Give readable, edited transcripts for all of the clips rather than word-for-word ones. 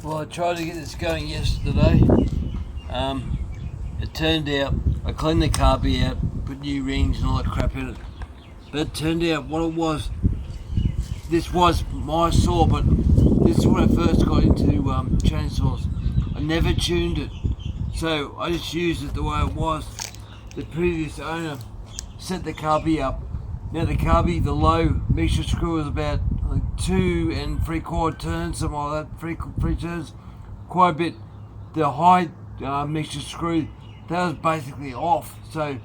Well, I tried to get this going yesterday. Um, it turned out I cleaned the carby out, put new rings and all that crap in it. But it turned out what it was. This was my saw, but this is when I first got into chainsaws. I never tuned it, so I just used it the way it was. The previous owner set the carby up. Now the carby, the low mixture screw was about like 2 3/4 turns, something like that, three turns, quite a bit. The high mixture screw, that was basically off, so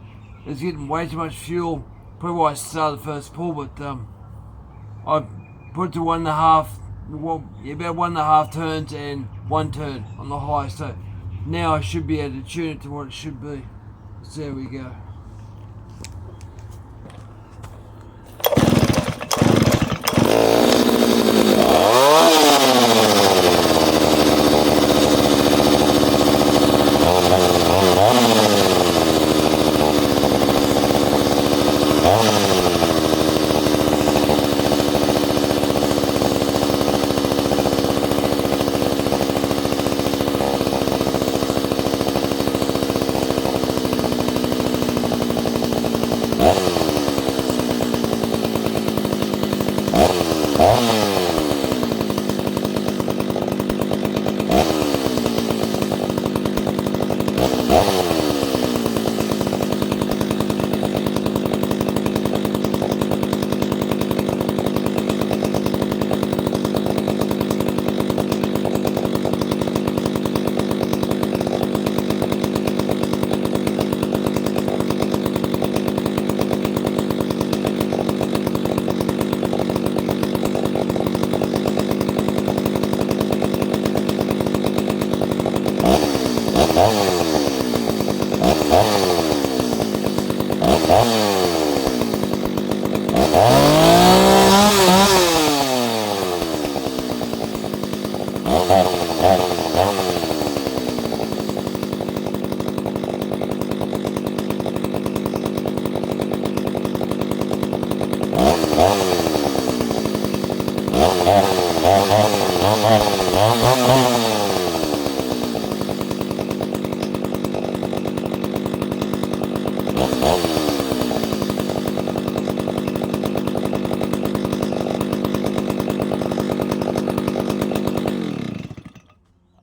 it was getting way too much fuel. Probably why I started the first pull, but I put it to 1.5, well, about 1.5 turns and 1 turn on the high. So now I should be able to tune it to what it should be. So there we go.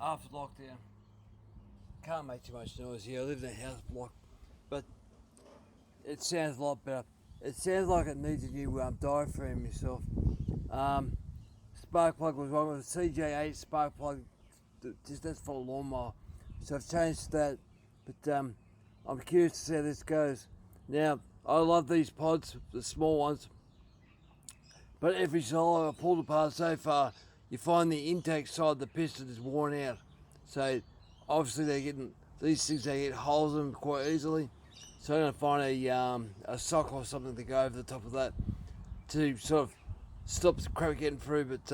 After lockdown, can't make too much noise here. I live in a house block, but it sounds a lot better. It sounds like it needs a new diaphragm myself. Spark plug was wrong with a CJ8 spark plug, just that's for a lawnmower. So I've changed that, but I'm curious to see how this goes. Now, I love these pods, the small ones, but every solo I've pulled apart so far, you find the intake side of the piston is worn out. So obviously these things, they get holes in them quite easily. So I'm going to find a sock or something to go over the top of that to sort of stop the crap getting through. But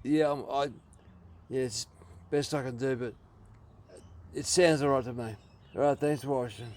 yeah, it's best I can do, but it sounds alright to me. Alright, thanks for watching.